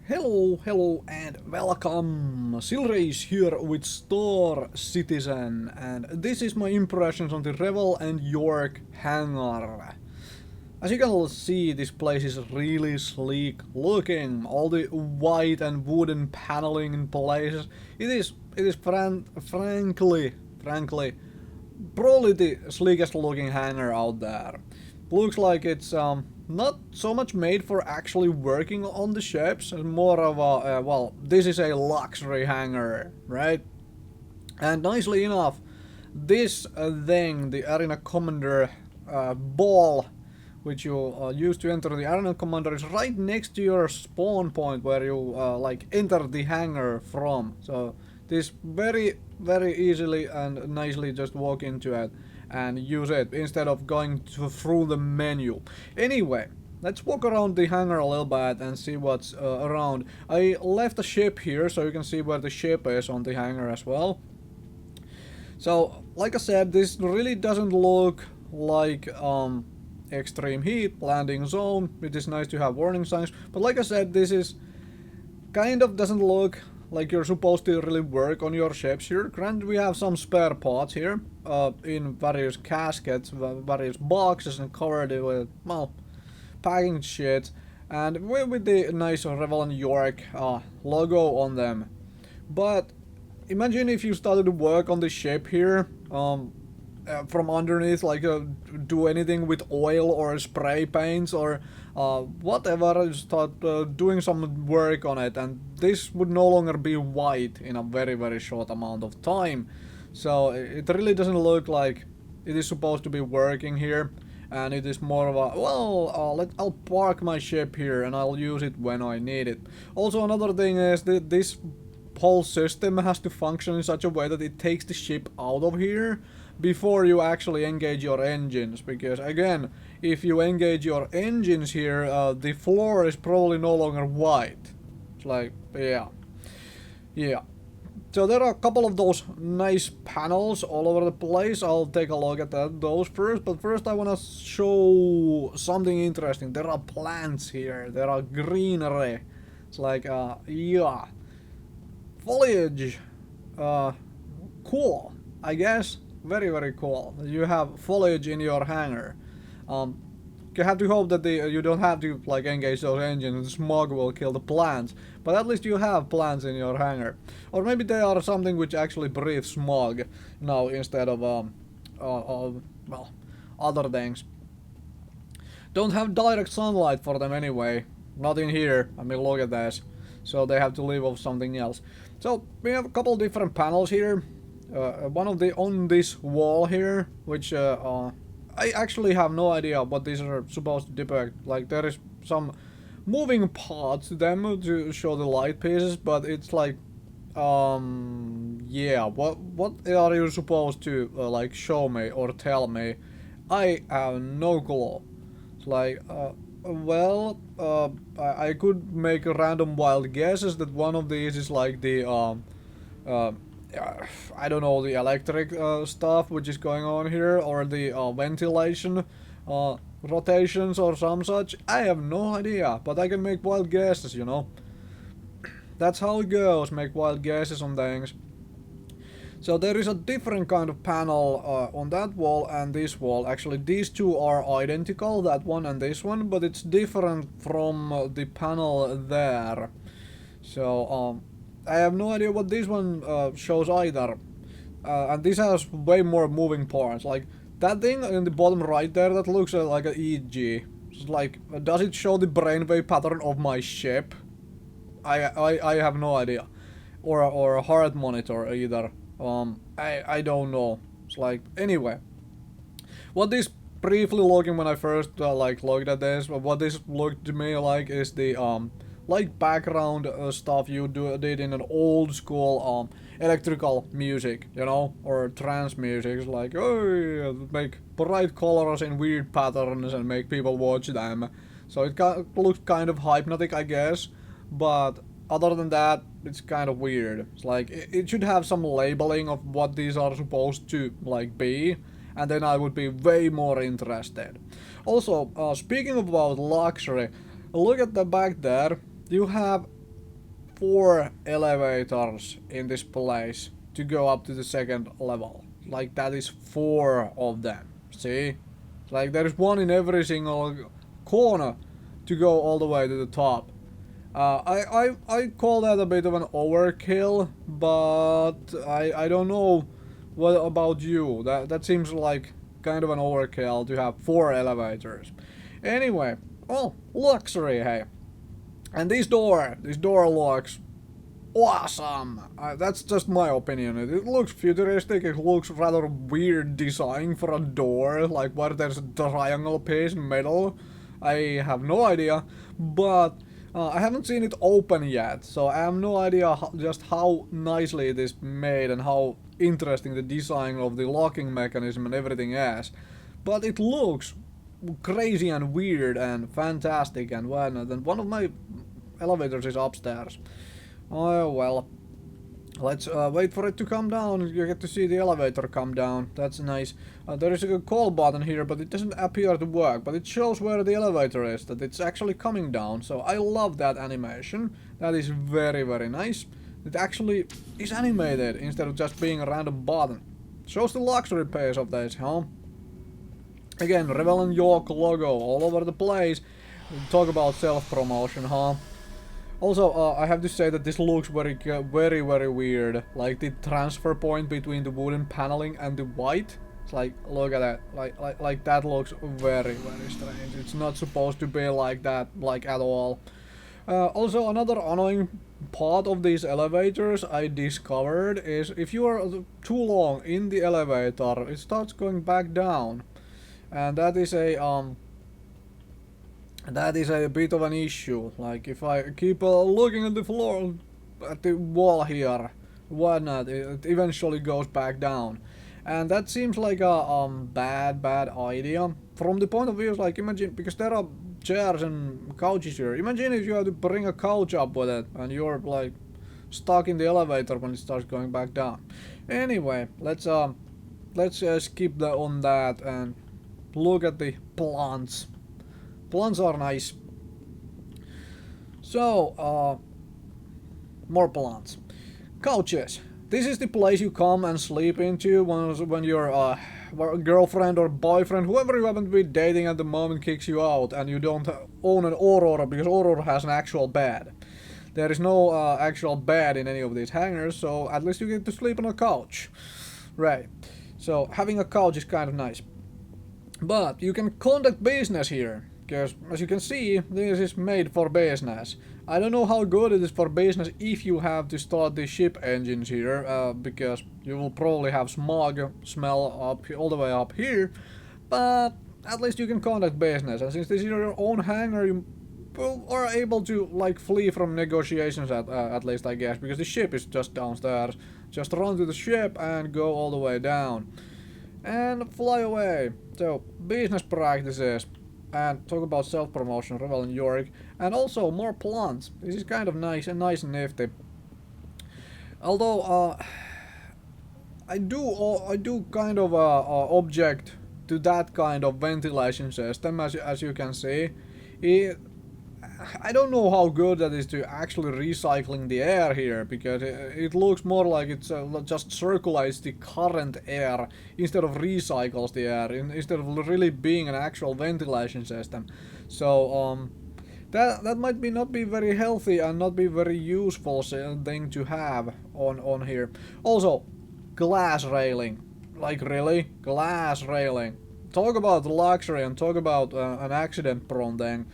Hello and welcome! Silrace here with Star Citizen, and this is my impressions on the Revel and York Hangar. As you can see, this place is really sleek looking. All the white and wooden paneling in places. It is frankly probably the sleekest looking hangar out there. Looks like it's not so much made for actually working on the ships, and more of a well, this is a luxury hangar, right? And nicely enough, this thing, the Arena Commander ball, which you use to enter the Arena Commander, is right next to your spawn point where you like enter the hangar from. So this very easily and nicely just walk into it and use it instead of going through the menu. Anyway, let's walk around the hangar a little bit and see what's around. I left a ship here so you can see where the ship is on the hangar as well. So, like I said, this really doesn't look like extreme heat, landing zone. It is nice to have warning signs, but like I said, this is kind of doesn't look like you're supposed to really work on your ships here. Granted, we have some spare parts here in various caskets, various boxes, and covered with, well, packing shit, and with the nice Revel York logo on them. But imagine if you started to work on the ship here from underneath, like do anything with oil or spray paints or whatever, start doing some work on it, and this would no longer be white in a very short amount of time. So it really doesn't look like it is supposed to be working here, and it is more of a, well, I'll park my ship here and I'll use it when I need it. Also, another thing is that this whole system has to function in such a way that it takes the ship out of here before you actually engage your engines, because again, if you engage your engines here, the floor is probably no longer white. It's like, yeah. So there are a couple of those nice panels all over the place. I'll take a look at those first, but first I want to show something interesting. There are plants here, there are greenery. It's like, yeah, foliage, cool, I guess. Very cool. You have foliage in your hangar. You have to hope that you don't have to like engage those engines and smog will kill the plants. But at least you have plants in your hangar. Or maybe they are something which actually breathe smog now instead of well, other things. Don't have direct sunlight for them anyway. Not in here. I mean, look at this. So they have to live off something else. So we have a couple different panels here. One of the on this wall here, which I actually have no idea what these are supposed to depict. Like, there is some moving parts to them to show the light pieces, but it's like, yeah, what are you supposed to like show me or tell me? I have no clue. It's like, well, I could make random wild guesses that one of these is like the I don't know, the electric stuff which is going on here, or the ventilation rotations or some such. I have no idea, but I can make wild guesses, you know. That's how it goes, make wild guesses on things. So there is a different kind of panel on that wall and this wall. Actually, these two are identical, that one and this one, but it's different from the panel there. So, I have no idea what this one shows either. And this has way more moving parts. Like, that thing in the bottom right there, that looks like an EEG. It's like, does it show the brainwave pattern of my ship? I have no idea. Or a heart monitor either. I don't know. It's like, anyway. What this briefly looking when I first like looked at this, what this looked to me like is the like background stuff you did in an old school electrical music, you know, or trance music. It's like, oh, make bright colors in weird patterns and make people watch them. So it looks kind of hypnotic, I guess, but other than that, it's kind of weird. It's like, it should have some labeling of what these are supposed to like be, and then I would be way more interested. Also, speaking about luxury, look at the back there. You have 4 elevators in this place to go up to the second level. Like that is 4 of them. See? Like there is one in every single corner to go all the way to the top. I call that a bit of an overkill, but I don't know what about you. That seems like kind of an overkill to have 4 elevators. Anyway, well, luxury, hey. And this door looks awesome. That's just my opinion. It looks futuristic. It looks rather weird design for a door, like where there's a triangle piece in the middle. I have no idea, but I haven't seen it open yet, so I have no idea just how nicely it is made and how interesting the design of the locking mechanism and everything is. But it looks crazy and weird and fantastic and whatnot. And one of my elevators is upstairs. Oh well. Let's wait for it to come down. You get to see the elevator come down. That's nice. There is a call button here, but it doesn't appear to work. But it shows where the elevator is, that it's actually coming down. So I love that animation. That is very, very nice. It actually is animated instead of just being a random button. Shows the luxury pace of this, huh? Again, Revel York logo all over the place. Talk about self-promotion, huh? Also, I have to say that this looks very, very weird. Like the transfer point between the wooden paneling and the white. It's like, look at that. Like that looks very, very strange. It's not supposed to be like that, like at all. Also, another annoying part of these elevators I discovered is if you are too long in the elevator, it starts going back down, and that is a bit of an issue. Like if I keep looking at the floor, at the wall here, whatnot, it eventually goes back down, and that seems like a bad idea. From the point of view, like imagine, because there are chairs and couches here. Imagine if you have to bring a couch up with it, and you're like stuck in the elevator when it starts going back down. Anyway, let's skip on that and look at the plants. Plants are nice. So, more plants. Couches. This is the place you come and sleep into when your girlfriend or boyfriend, whoever you happen to be dating at the moment, kicks you out and you don't own an Aurora because Aurora has an actual bed. There is no actual bed in any of these hangars, so at least you get to sleep on a couch. Right. So, having a couch is kind of nice. But you can conduct business here. Because, as you can see, this is made for business. I don't know how good it is for business if you have to start the ship engines here, because you will probably have smog smell up all the way up here, but at least you can conduct business, and since this is your own hangar, you are able to, like, flee from negotiations at least, I guess, because the ship is just downstairs. Just run to the ship and go all the way down. And fly away. So, business practices. And talk about self-promotion, Revel York, and also more plants. This is kind of nice and nifty. Although I do kind of object to that kind of ventilation system, as you can see. I don't know how good that is to actually recycling the air here, because it looks more like it's just circulates the current air instead of recycles the air, instead of really being an actual ventilation system. So that might not be very healthy and not be very useful thing to have on here. Also, glass railing. Like really? Glass railing. Talk about luxury and talk about an accident prone thing.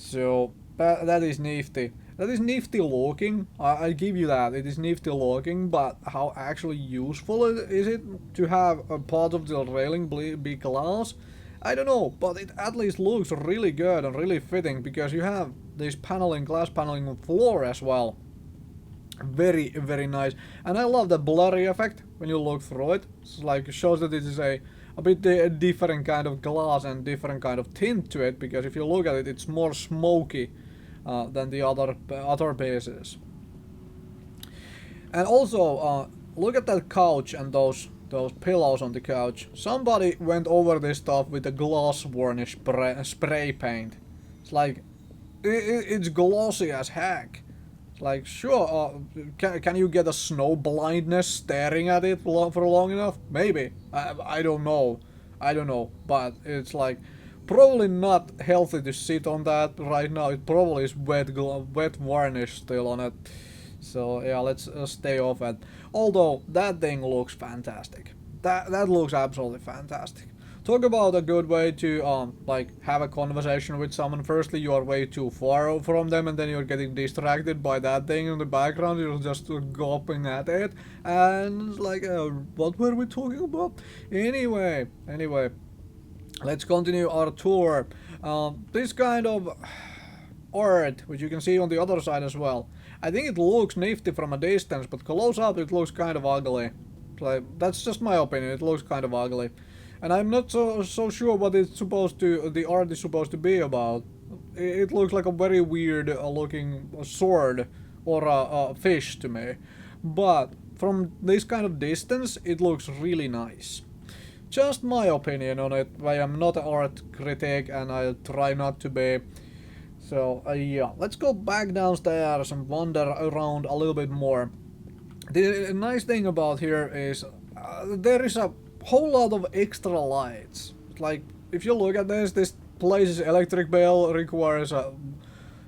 So, that is nifty. That is nifty looking, I give you that, it is nifty looking, but how actually useful is it to have a part of the railing be glass? I don't know, but it at least looks really good and really fitting, because you have this paneling, glass paneling on floor as well. Very nice. And I love the blurry effect when you look through it. It's like, it shows that it is a bit different kind of glass and different kind of tint to it, because if you look at it, it's more smoky than the other pieces. And also, look at that couch and those pillows on the couch. Somebody went over this stuff with a gloss varnish spray paint. It's like, it's glossy as heck. Like, sure, can you get a snow blindness staring at it for long enough? Maybe. I don't know. I don't know. But it's like probably not healthy to sit on that right now. It probably is wet varnish still on it. So yeah, let's stay off it. Although that thing looks fantastic. That looks absolutely fantastic. Talk about a good way to like have a conversation with someone. Firstly, you are way too far from them, and then you're getting distracted by that thing in the background. You're just gawping at it, and it's like, what were we talking about? Anyway, let's continue our tour. This kind of art, which you can see on the other side as well. I think it looks nifty from a distance, but close up it looks kind of ugly. Like, that's just my opinion. It looks kind of ugly. And I'm not so sure what it's supposed to, the art is supposed to be about. It looks like a very weird looking sword or a fish to me. But from this kind of distance, it looks really nice. Just my opinion on it. I am not an art critic and I try not to be. So yeah, let's go back downstairs and wander around a little bit more. The nice thing about here is there is a whole lot of extra lights. Like, if you look at this place's electric bill requires a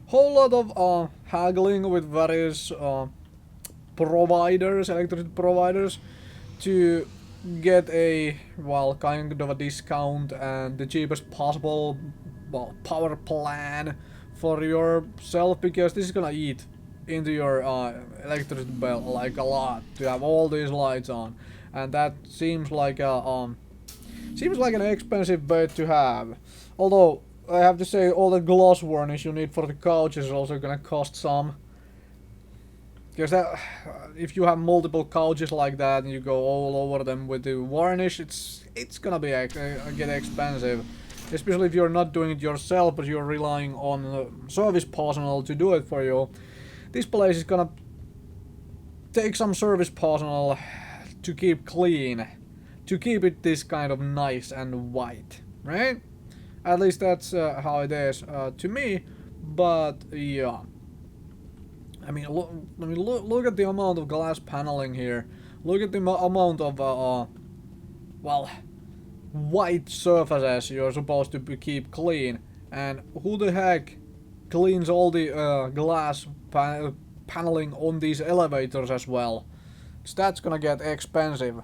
whole lot of haggling with various providers, electricity providers, to get a, well, kind of a discount and the cheapest possible, well, power plan for yourself, because this is gonna eat into your electricity bill like a lot to have all these lights on. And that seems like an expensive bit to have. Although I have to say, all the gloss varnish you need for the couches is also gonna cost some. Because if you have multiple couches like that and you go all over them with the varnish, it's gonna be get expensive. Especially if you're not doing it yourself, but you're relying on service personnel to do it for you. This place is gonna take some service personnel to keep clean, to keep it this kind of nice and white, right? At least that's how it is to me. But yeah, I mean, look at the amount of glass paneling here. Look at the amount of well, white surfaces you're supposed to keep clean. And who the heck cleans all the glass paneling on these elevators as well? So that's gonna get expensive.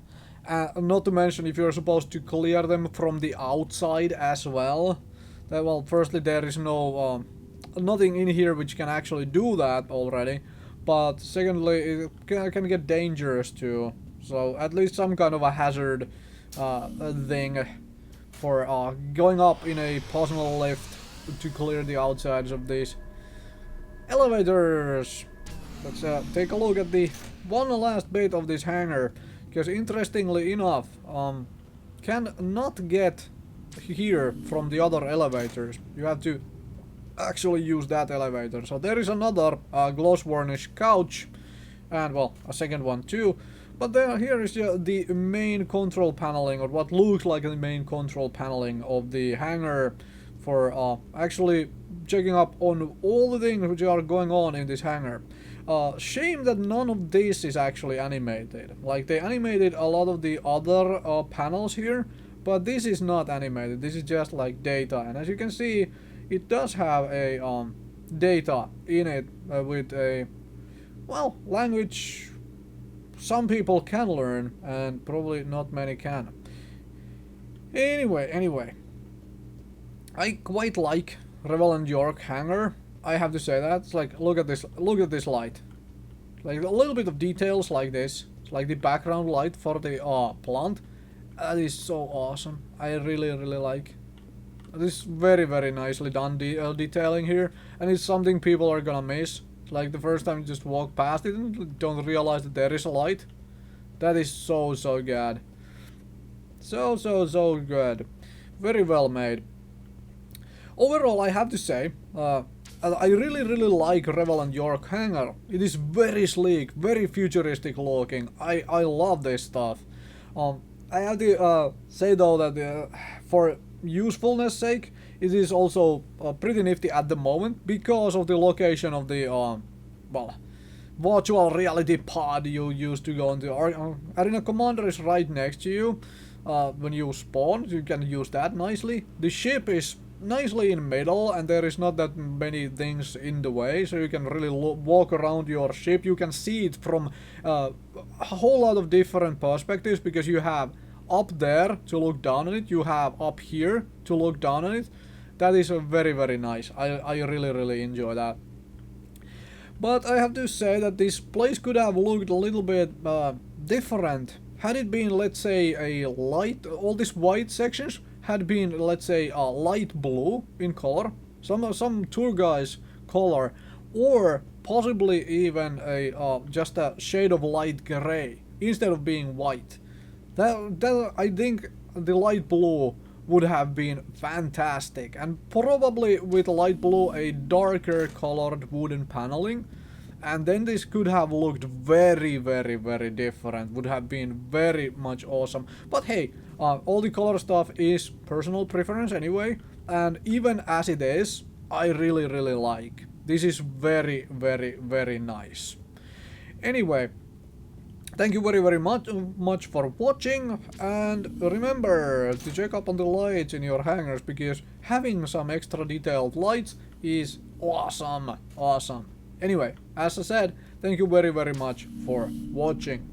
Not to mention if you're supposed to clear them from the outside as well. Well, firstly there is no nothing in here which can actually do that already. But secondly, it can get dangerous too. So at least some kind of a hazard thing for going up in a personal lift to clear the outsides of these elevators. Let's take a look at the one last bit of this hangar, because interestingly enough, can not get here from the other elevators. You have to actually use that elevator. So there is another gloss varnish couch, and well, a second one too. But here is the main control paneling, or what looks like the main control paneling of the hangar for actually checking up on all the things which are going on in this hangar. Shame that none of this is actually animated. Like, they animated a lot of the other panels here, but this is not animated. This is just like data, and as you can see, it does have a data in it with a, well, language some people can learn and probably not many can. Anyway, I quite like Revel York hangar. I have to say that. It's like, look at this light. Like a little bit of details like this. It's like the background light for the plant. That is so awesome. I really like. This is very nicely done detailing here, and it's something people are gonna miss. It's like the first time you just walk past it and don't realize that there is a light. That is so good. So good. Very well made. Overall, I have to say, I really like Revel York hangar. It is very sleek, very futuristic looking. I love this stuff. I have to say though that for usefulness sake, it is also pretty nifty at the moment because of the location of the well, virtual reality pod you used to go into. Arena Commander is right next to you. When you spawn, you can use that nicely. The ship is nicely in middle, and there is not that many things in the way, so you can really walk around your ship. You can see it from a whole lot of different perspectives, because you have up there to look down on it, you have up here to look down on it. That is very, very nice. I really, really enjoy that. But I have to say that this place could have looked a little bit different had it been, let's say, a light. All these white sections had been, let's say, a light blue in color, some tour guys color, or possibly even a just a shade of light gray instead of being white. That I think the light blue would have been fantastic, and probably with light blue a darker colored wooden paneling, and then this could have looked very, very, very different, would have been very much awesome. But hey, all the color stuff is personal preference anyway, and even as it is, I really, really like. This is very, very, very nice. Anyway, thank you very, very much for watching, and remember to check up on the lights in your hangars, because having some extra detailed lights is awesome. Anyway, as I said, thank you very, very much for watching.